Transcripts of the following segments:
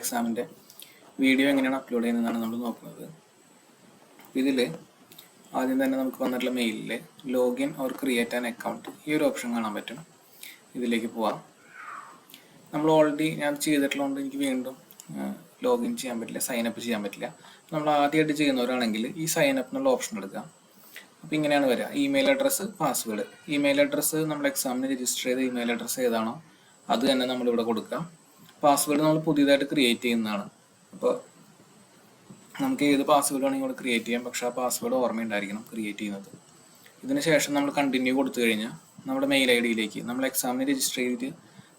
എക്സാമിൻ്റെ വീഡിയോ എങ്ങനെയാണ് അപ്ലോഡ് ചെയ്യുന്നതാണ് നമ്മൾ നോക്കുന്നത്. ഇതിൽ ആദ്യം തന്നെ നമുക്ക് വന്നിട്ടുള്ള മെയിലിൽ login or create an account ഈ ഒരു ഓപ്ഷൻ കാണാൻ പറ്റും. ഇതിലേക്ക് പോവാം. നമ്മൾ ഓൾറെഡി ഞാൻ ചെയ്തിട്ടുള്ളതുകൊണ്ട് എനിക്ക് വീണ്ടും ലോഗിൻ ചെയ്യാൻ പറ്റില്ല, സൈനപ്പ് ചെയ്യാൻ പറ്റില്ല. നമ്മൾ ആദ്യമായിട്ട് ചെയ്യുന്നവരാണെങ്കിൽ ഈ സൈനപ്പ് എന്നുള്ള ഓപ്ഷൻ എടുക്കുക. അപ്പോൾ ഇങ്ങനെയാണ് വരിക. Email address, password. Email address നമ്മൾ എക്സാമിന് രജിസ്റ്റർ ചെയ്ത ഇമെയിൽ അഡ്രസ്സ് ഏതാണോ അത് തന്നെ നമ്മളിവിടെ കൊടുക്കാം. പാസ്വേഡ് നമ്മൾ പുതിയതായിട്ട് ക്രിയേറ്റ് ചെയ്യുന്നതാണ്. അപ്പോൾ നമുക്ക് ഏത് പാസ്വേഡ് വേണമെങ്കിൽ ഇവിടെ ക്രിയേറ്റ് ചെയ്യാം, പക്ഷേ ആ പാസ്വേഡ് ഓർമ്മയുണ്ടായിരിക്കണം ക്രിയേറ്റ് ചെയ്യുന്നത്. ഇതിന് ശേഷം നമ്മൾ കണ്ടിന്യൂ കൊടുത്തു കഴിഞ്ഞാൽ നമ്മുടെ മെയിൽ ഐ ഡിയിലേക്ക് നമ്മൾ എക്സാമിന് രജിസ്റ്റർ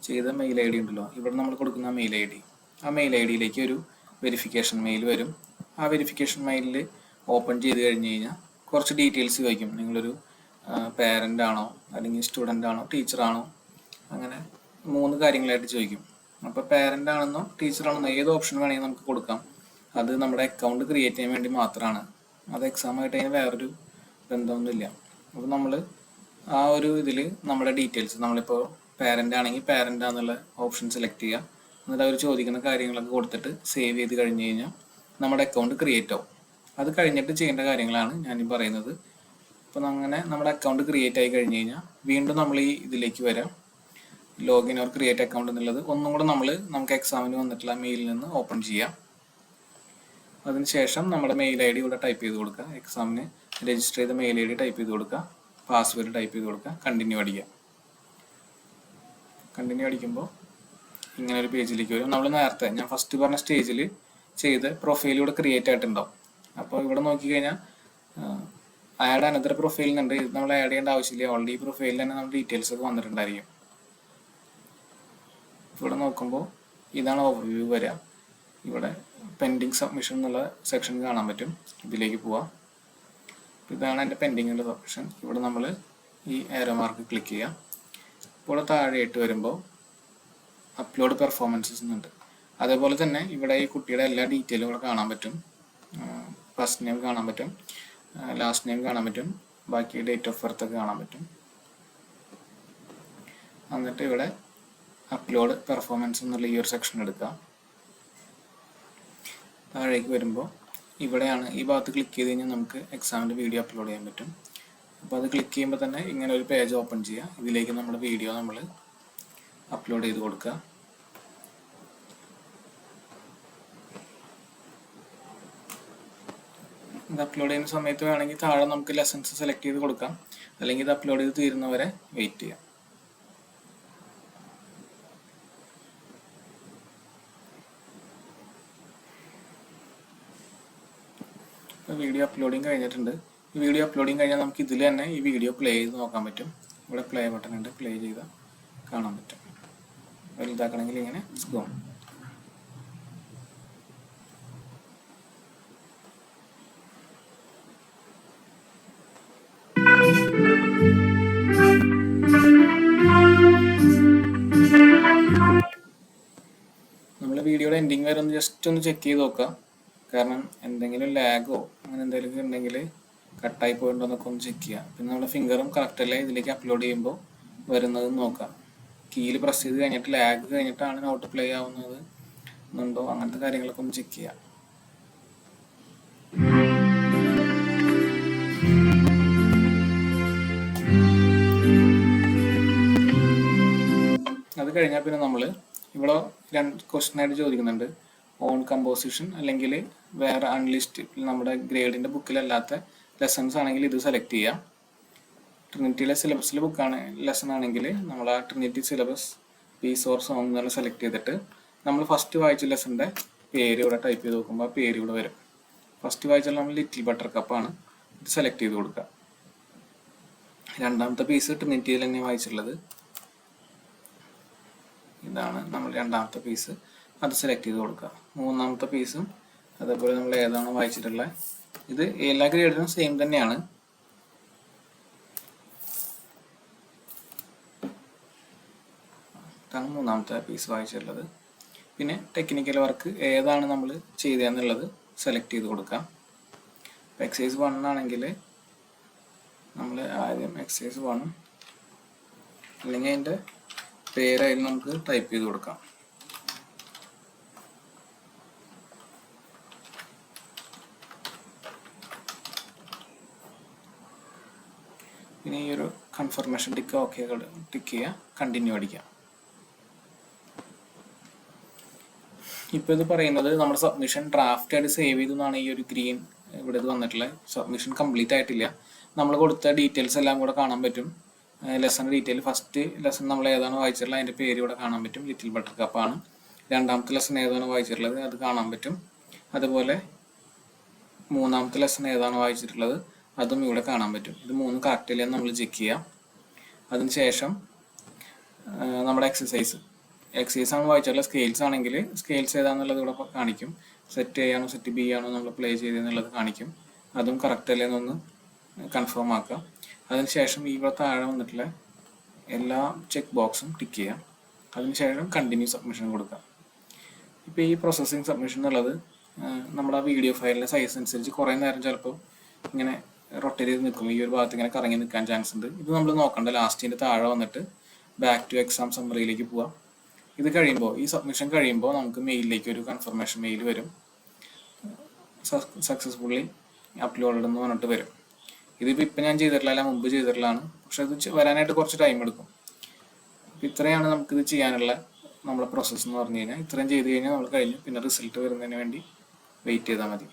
ചെയ്ത മെയിൽ ഐ ഡി ഉണ്ടല്ലോ, ഇവിടെ നമ്മൾ കൊടുക്കുന്ന മെയിൽ ഐ ഡി, ആ മെയിൽ ഐ ഡിയിലേക്ക് ഒരു വെരിഫിക്കേഷൻ മെയിൽ വരും. ആ വെരിഫിക്കേഷൻ മെയിലിൽ ഓപ്പൺ ചെയ്ത് കഴിഞ്ഞ് കഴിഞ്ഞാൽ കുറച്ച് ഡീറ്റെയിൽസ് ചോദിക്കും. നിങ്ങളൊരു പാരൻ്റ് ആണോ, അല്ലെങ്കിൽ സ്റ്റുഡൻ്റ് ആണോ, ടീച്ചറാണോ, അങ്ങനെ 3 കാര്യങ്ങളായിട്ട് ചോദിക്കും. അപ്പോൾ പാരൻ്റ് ആണെന്നോ ടീച്ചറാണെന്നോ ഏത് ഓപ്ഷൻ വേണമെങ്കിൽ നമുക്ക് കൊടുക്കാം. അത് നമ്മുടെ അക്കൗണ്ട് ക്രിയേറ്റ് ചെയ്യാൻ വേണ്ടി മാത്രമാണ്. അത് എക്സാമായിട്ട് അതിന് വേറൊരു ബന്ധമൊന്നുമില്ല. അപ്പോൾ നമ്മൾ ആ ഒരു ഇതിൽ നമ്മുടെ ഡീറ്റെയിൽസ്, നമ്മളിപ്പോൾ പാരൻ്റ് ആണെങ്കിൽ പാരൻ്റ് ആണെന്നുള്ള ഓപ്ഷൻ സെലക്ട് ചെയ്യുക. എന്നിട്ട് അവർ ചോദിക്കുന്ന കാര്യങ്ങളൊക്കെ കൊടുത്തിട്ട് സേവ് ചെയ്ത് കഴിഞ്ഞ് കഴിഞ്ഞാൽ നമ്മുടെ അക്കൗണ്ട് ക്രിയേറ്റ് ആവും. അത് കഴിഞ്ഞിട്ട് ചെയ്യേണ്ട കാര്യങ്ങളാണ് ഞാനീ പറയുന്നത്. അപ്പോൾ അങ്ങനെ നമ്മുടെ അക്കൗണ്ട് ക്രിയേറ്റ് ആയി കഴിഞ്ഞ് കഴിഞ്ഞാൽ വീണ്ടും നമ്മൾ ഈ ഇതിലേക്ക് വരാം. ലോഗിൻ ഓർ ക്രിയേറ്റ് അക്കൗണ്ട് എന്നുള്ളത് ഒന്നും കൂടെ നമുക്ക് എക്സാമിന് വന്നിട്ടുള്ള മെയിലിൽ നിന്ന് ഓപ്പൺ ചെയ്യാം. അതിനുശേഷം നമ്മുടെ മെയിൽ ഐ ഡി ഇവിടെ ടൈപ്പ് ചെയ്ത് കൊടുക്കുക. എക്സാമിന് രജിസ്റ്റർ ചെയ്ത മെയിൽ ഐ ഡി ടൈപ്പ് ചെയ്ത് കൊടുക്കുക, പാസ്വേഡ് ടൈപ്പ് ചെയ്ത് കൊടുക്കുക, കണ്ടിന്യൂ അടിക്കുക. കണ്ടിന്യൂ അടിക്കുമ്പോൾ ഇങ്ങനെ ഒരു പേജിലേക്ക് വരും. നമ്മൾ നേരത്തെ ഞാൻ ഫസ്റ്റ് പറഞ്ഞ സ്റ്റേജിൽ ചെയ്ത് പ്രൊഫൈൽ ഇവിടെ ക്രിയേറ്റ് ആയിട്ടുണ്ടാവും. അപ്പോൾ ഇവിടെ നോക്കിക്കഴിഞ്ഞാൽ ആഡ് അനദർ പ്രൊഫൈൽ എന്നുണ്ട്. ഇത് നമ്മൾ ആഡ് ചെയ്യേണ്ട ആവശ്യമില്ല. ഓൾറെഡി ഈ പ്രൊഫൈലിൽ തന്നെ നമ്മുടെ ഡീറ്റെയിൽസ് ഒക്കെ വന്നിട്ടുണ്ടായിരിക്കും. ഇവിടെ നോക്കുമ്പോൾ ഇതാണ് ഓവർവ്യൂ വരിക. ഇവിടെ പെൻഡിങ് സബ്മിഷൻ എന്നുള്ള സെക്ഷൻ കാണാൻ പറ്റും. ഇതിലേക്ക് പോവാം. ഇതാണ് എൻ്റെ പെൻഡിങ്ങിൻ്റെ സബ്മിഷൻ. ഇവിടെ നമ്മൾ ഈ ആരോ മാർക്ക് ക്ലിക്ക് ചെയ്യാം. ഇവിടെ താഴെയായിട്ട് വരുമ്പോൾ അപ്ലോഡ് പെർഫോമൻസസ് എന്നുണ്ട്. അതേപോലെ തന്നെ ഇവിടെ ഈ കുട്ടിയുടെ എല്ലാ ഡീറ്റെയിലും ഇവിടെ കാണാൻ പറ്റും. ഫസ്റ്റ് നെയിം കാണാൻ പറ്റും, ലാസ്റ്റ് നെയിം കാണാൻ പറ്റും, ബാക്കി ഡേറ്റ് ഓഫ് ബർത്ത് ഒക്കെ കാണാൻ പറ്റും. എന്നിട്ട് ഇവിടെ അപ്ലോഡ് പെർഫോമൻസ് എന്നുള്ള ഈ ഒരു സെക്ഷൻ എടുക്കുക. താഴേക്ക് വരുമ്പോൾ ഇവിടെയാണ് ഈ ഭാഗത്ത് ക്ലിക്ക് ചെയ്ത് കഴിഞ്ഞാൽ നമുക്ക് എക്സാമിൻ്റെ വീഡിയോ അപ്ലോഡ് ചെയ്യാൻ പറ്റും. അപ്പോൾ അത് ക്ലിക്ക് ചെയ്യുമ്പോൾ തന്നെ ഇങ്ങനെ ഒരു പേജ് ഓപ്പൺ ചെയ്യുക. ഇതിലേക്ക് നമ്മുടെ വീഡിയോ നമ്മൾ അപ്ലോഡ് ചെയ്ത് കൊടുക്കുക. ഇത് അപ്ലോഡ് ചെയ്യുന്ന സമയത്ത് വേണമെങ്കിൽ താഴെ നമുക്ക് ലെസൺസ് സെലക്ട് ചെയ്ത് കൊടുക്കാം, അല്ലെങ്കിൽ ഇത് അപ്ലോഡ് ചെയ്ത് തീരുന്നവരെ വെയിറ്റ് ചെയ്യാം. വീഡിയോ അപ്ലോഡിങ് കഴിഞ്ഞിട്ടുണ്ട്. ഈ വീഡിയോ അപ്ലോഡിങ് കഴിഞ്ഞാൽ നമുക്ക് ഇതിൽ തന്നെ ഈ വീഡിയോ പ്ലേ ചെയ്ത് നോക്കാൻ പറ്റും. ഇവിടെ പ്ലേ ബട്ടൺ ഉണ്ട്, പ്ലേ ചെയ്താൽ കാണാൻ പറ്റും. വലുതാക്കണമെങ്കിൽ ഇങ്ങനെ സ്ക്രോൾ. നമ്മൾ വീഡിയോയുടെ എൻഡിങ് വരെ ജസ്റ്റ് ഒന്ന് ചെക്ക് ചെയ്ത് നോക്കാം. കാരണം എന്തെങ്കിലും ലാഗോ അങ്ങനെ എന്തെങ്കിലും ഉണ്ടെങ്കിൽ കട്ടായി പോയിട്ടുണ്ടോ എന്നൊക്കെ ഒന്ന് ചെക്ക് ചെയ്യാം. പിന്നെ നമ്മുടെ ഫിംഗറും കറക്റ്റല്ലേ ഇതിലേക്ക് അപ്ലോഡ് ചെയ്യുമ്പോൾ വരുന്നത് നോക്കാം. കീയിൽ പ്രസ് ചെയ്ത് കഴിഞ്ഞിട്ട് ലാഗ് കഴിഞ്ഞിട്ടാണ് നോട്ട് പ്ലേ ആവുന്നത് എന്നുണ്ടോ, അങ്ങനത്തെ കാര്യങ്ങളൊക്കെ ഒന്ന് ചെക്ക് ചെയ്യാം. അത് കഴിഞ്ഞാൽ പിന്നെ നമ്മൾ ഇവിടെ 2 ക്വസ്റ്റ്യൻ ആയിട്ട് ചോദിക്കുന്നുണ്ട്. ഓൺ കമ്പോസിഷൻ അല്ലെങ്കിൽ വേറെ അൺലിസ്റ്റ്, നമ്മുടെ ഗ്രേഡിൻ്റെ ബുക്കിലല്ലാത്ത ലെസൺസ് ആണെങ്കിൽ ഇത് സെലക്ട് ചെയ്യാം. ട്രിനിറ്റിയിലെ സിലബസിലെ ബുക്കാണ് ലെസൺ ആണെങ്കിൽ നമ്മൾ ആ Trinity syllabus piece or song എന്നുള്ള സെലക്ട് ചെയ്തിട്ട് നമ്മൾ ഫസ്റ്റ് വായിച്ച ലെസൻ്റെ പേര് ഇവിടെ ടൈപ്പ് ചെയ്ത് നോക്കുമ്പോൾ ആ പേര് ഇവിടെ വരും. ഫസ്റ്റ് വായിച്ചാൽ നമ്മൾ ലിറ്റിൽ ബട്ടർ കപ്പാണ്, ഇത് സെലക്ട് ചെയ്ത് കൊടുക്കുക. രണ്ടാമത്തെ പീസ് ട്രിനിറ്റിയിൽ തന്നെ വായിച്ചിട്ടുള്ളത് ഇതാണ്, നമ്മൾ രണ്ടാമത്തെ പീസ് അത് സെലക്ട് ചെയ്ത് കൊടുക്കുക. മൂന്നാമത്തെ പീസും അതേപോലെ നമ്മൾ ഏതാണോ വായിച്ചിട്ടുള്ളത്, ഇത് എല്ലാ ഗ്രേഡിനും സെയിം തന്നെയാണ്. ഇതാണ് മൂന്നാമത്തെ പീസ് വായിച്ചിട്ടുള്ളത്. പിന്നെ ടെക്നിക്കൽ വർക്ക് ഏതാണ് നമ്മൾ ചെയ്തതെന്നുള്ളത് സെലക്ട് ചെയ്ത് കൊടുക്കാം. എക്സസൈസ് 1 ആണെങ്കിൽ നമ്മൾ ആദ്യം എക്സസൈസ് 1 അല്ലെങ്കിൽ അതിൻ്റെ പേരായാലും നമുക്ക് ടൈപ്പ് ചെയ്ത് കൊടുക്കാം. പിന്നെ ഈ ഒരു കൺഫർമേഷൻ ടിക്ക് ഓക്കെ ടിക്ക് ചെയ്യുക, കണ്ടിന്യൂ അടിക്കുക. ഇപ്പോൾ ഇത് പറയുന്നത് നമ്മുടെ സബ്മിഷൻ ഡ്രാഫ്റ്റ് ആയിട്ട് സേവ് ചെയ്തു എന്നാണ് ഈ ഒരു ഗ്രീൻ ഇവിടെ ഇത് വന്നിട്ടുള്ളത്. സബ്മിഷൻ കംപ്ലീറ്റ് ആയിട്ടില്ല. നമ്മൾ കൊടുത്ത ഡീറ്റെയിൽസ് എല്ലാം കൂടെ കാണാൻ പറ്റും. ലെസൺ ഡീറ്റെയിൽ, ഫസ്റ്റ് ലെസൺ നമ്മൾ ഏതാണ് വായിച്ചിട്ടുള്ളത് അതിൻ്റെ പേര് ഇവിടെ കാണാൻ പറ്റും, ലിറ്റിൽ ബട്ടർ കപ്പാണ്. രണ്ടാമത്തെ ലെസൺ ഏതാണ് വായിച്ചിട്ടുള്ളത് അത് കാണാൻ പറ്റും. അതുപോലെ മൂന്നാമത്തെ ലെസൺ ഏതാണ് വായിച്ചിട്ടുള്ളത് അതും ഇവിടെ കാണാൻ പറ്റും. ഇത് മൂന്ന് കറക്റ്റില്ലേ നമ്മൾ ചെക്ക് ചെയ്യാം. അതിനുശേഷം നമ്മുടെ എക്സസൈസ് ആണ് വായിച്ചിട്ടുള്ള. സ്കെയിൽസ് ആണെങ്കിൽ സ്കെയിൽസ് ഏതാണെന്നുള്ളത് ഇവിടെ കാണിക്കും. സെറ്റ് എ ആണോ സെറ്റ് ബി ആണോ നമ്മൾ പ്ലേ ചെയ്തെന്നുള്ളത് കാണിക്കും. അതും കറക്റ്റ് അല്ലേ എന്നൊന്ന് കൺഫേം ആക്കുക. അതിനുശേഷം ഇവിടെ താഴെ വന്നിട്ടുള്ള എല്ലാ ചെക്ക് ബോക്സും ടിക്ക് ചെയ്യാം. അതിനുശേഷം കണ്ടിന്യൂ സബ്മിഷൻ കൊടുക്കുക. ഇപ്പോൾ ഈ പ്രോസസ്സിങ് സബ്മിഷൻ എന്നുള്ളത് നമ്മുടെ വീഡിയോ ഫയലിൻ്റെ സൈസ് അനുസരിച്ച് കുറേ നേരം ചിലപ്പോൾ ഇങ്ങനെ റൊട്ടേറ്റ് ചെയ്ത് നിൽക്കും. ഈ ഒരു ഭാഗത്ത് ഇങ്ങനെ കറങ്ങി നിൽക്കാൻ ചാൻസ് ഉണ്ട്. ഇത് നമ്മൾ നോക്കണ്ട. ലാസ്റ്റിൻ്റെ താഴെ വന്നിട്ട് ബാക്ക് ടു എക്സാം സമ്മറിയിലേക്ക് പോവാം. ഇത് കഴിയുമ്പോൾ, ഈ സബ്മിഷൻ കഴിയുമ്പോൾ നമുക്ക് മെയിലിലേക്ക് ഒരു കൺഫർമേഷൻ മെയിൽ വരും. സക്സസ്ഫുള്ളി അപ്ലോഡഡ് എന്ന് പറഞ്ഞിട്ട് വരും. ഇതിപ്പോൾ ഇപ്പം ഞാൻ ചെയ്തിട്ടില്ല, അല്ല മുമ്പ് ചെയ്തിട്ടുള്ളതാണ്. പക്ഷെ ഇത് വരാനായിട്ട് കുറച്ച് ടൈം എടുക്കും. അപ്പോൾ ഇത്രയാണ് നമുക്കിത് ചെയ്യാനുള്ള നമ്മുടെ പ്രോസസ്സ് എന്ന് പറഞ്ഞു കഴിഞ്ഞാൽ. ഇത്രയും ചെയ്ത് കഴിഞ്ഞാൽ നമ്മൾ കഴിഞ്ഞു. പിന്നെ റിസൾട്ട് വരുന്നതിന് വേണ്ടി വെയിറ്റ് ചെയ്താൽ മതി.